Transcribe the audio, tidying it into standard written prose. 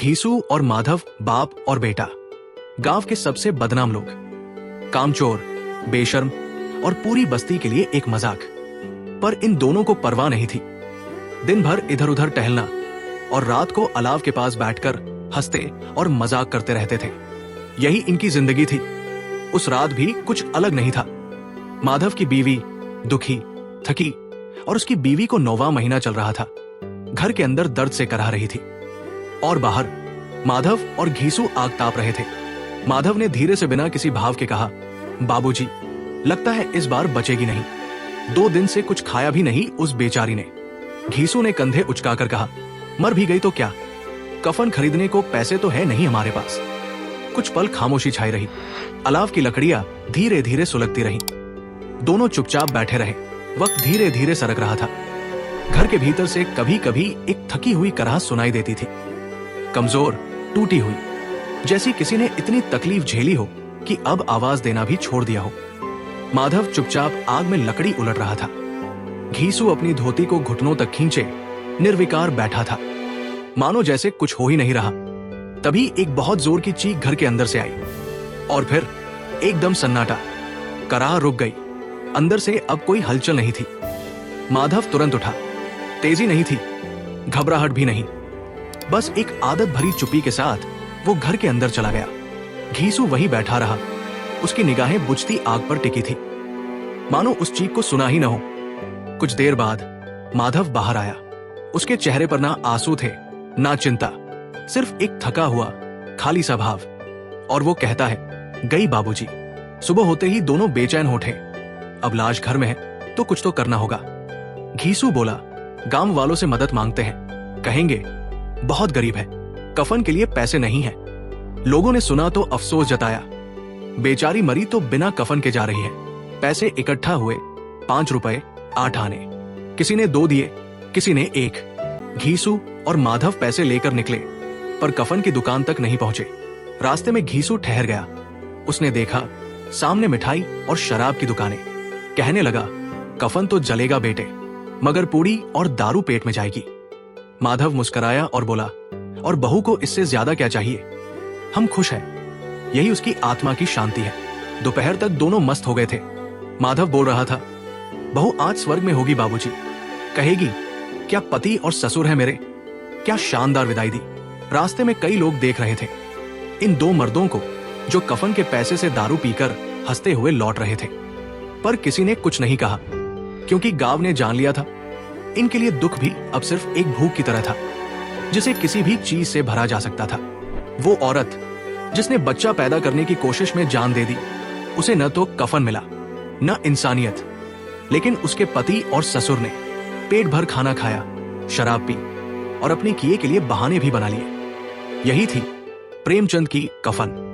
घीसू और माधव बाप और बेटा, गांव के सबसे बदनाम लोग, कामचोर, बेशर्म और पूरी बस्ती के लिए एक मजाक। पर इन दोनों को परवाह नहीं थी। दिन भर इधर उधर टहलना और रात को अलाव के पास बैठकर हंसते और मजाक करते रहते थे। यही इनकी जिंदगी थी। उस रात भी कुछ अलग नहीं था। माधव की बीवी दुखी, थकी और उसकी बीवी को 9वां महीना चल रहा था। घर के अंदर दर्द से कराह रही थी और बाहर माधव और घीसू आग ताप रहे थे। माधव ने धीरे से बिना किसी भाव के कहा, बाबूजी, लगता है इस बार बचेगी नहीं। 2 दिन से कुछ खाया भी नहीं उस बेचारी ने। घीसू ने कंधे उचकाकर कहा, मर भी गई तो क्या, कफन खरीदने को पैसे तो है नहीं हमारे पास। कुछ पल खामोशी छाई रही। अलाव की लकड़ियां धीरे धीरे सुलगती रहीं। दोनों चुपचाप बैठे रहे। वक्त धीरे धीरे सरक रहा था। घर के भीतर से कभी कभी एक थकी हुई कराह सुनाई देती थी, कमजोर, टूटी हुई, जैसी किसी ने इतनी तकलीफ झेली हो कि अब आवाज देना भी छोड़ दिया हो। माधव चुपचाप आग में लकड़ी उलट रहा था। घीसू अपनी धोती को घुटनों तक खींचे निर्विकार बैठा था, मानो जैसे कुछ हो ही नहीं रहा। तभी एक बहुत जोर की चीख घर के अंदर से आई और फिर एकदम सन्नाटा। कराह रुक गई। अंदर से अब कोई हलचल नहीं थी। माधव तुरंत उठा। तेजी नहीं थी, घबराहट भी नहीं, बस एक आदत भरी चुप्पी के साथ वो घर के अंदर चला गया। घीसू वहीं बैठा रहा। उसकी निगाहें बुझती आग पर टिकी थी, मानो उस चीख को सुना ही न हो। कुछ देर बाद माधव बाहर आया। उसके चेहरे पर ना आंसू थे, ना चिंता, सिर्फ एक थका हुआ खाली सा भाव। और वो कहता है, गई बाबूजी। सुबह होते ही दोनों बेचैन हो उठे। अब लाश घर में है तो कुछ तो करना होगा। घीसू बोला, गांव वालों से मदद मांगते हैं, कहेंगे बहुत गरीब है, कफन के लिए पैसे नहीं है। लोगों ने सुना तो अफसोस जताया, बेचारी मरी तो बिना कफन के जा रही है। पैसे इकट्ठा हुए, 5 रुपए 8 आने। किसी ने 2 दिए, किसी ने 1। घीसू और माधव पैसे लेकर निकले, पर कफन की दुकान तक नहीं पहुंचे। रास्ते में घीसू ठहर गया। उसने देखा सामने मिठाई और शराब की दुकानें। कहने लगा, कफन तो जलेगा बेटे, मगर पूड़ी और दारू पेट में जाएगी। माधव मुस्कुराया और बोला, और बहू को इससे ज्यादा क्या चाहिए, हम खुश हैं। यही उसकी आत्मा की शांति है। दोपहर तक दोनों मस्त हो गए थे। माधव बोल रहा था, बहू आज स्वर्ग में होगी बाबूजी। कहेगी, क्या पति और ससुर है मेरे। क्या शानदार विदाई दी। रास्ते में कई लोग देख रहे थे इन 2 मर्दों को जो कफन के पैसे से दारू पीकर हंसते हुए लौट रहे थे। पर किसी ने कुछ नहीं कहा, क्योंकि गांव ने जान लिया था इनके लिए दुख भी अब सिर्फ एक भूख की तरह था, जिसे किसी भी चीज से भरा जा सकता था। वो औरत जिसने बच्चा पैदा करने की कोशिश में जान दे दी, उसे न तो कफन मिला न इंसानियत, लेकिन उसके पति और ससुर ने पेट भर खाना खाया, शराब पी और अपने किए के लिए बहाने भी बना लिए। यही थी प्रेमचंद की कफन।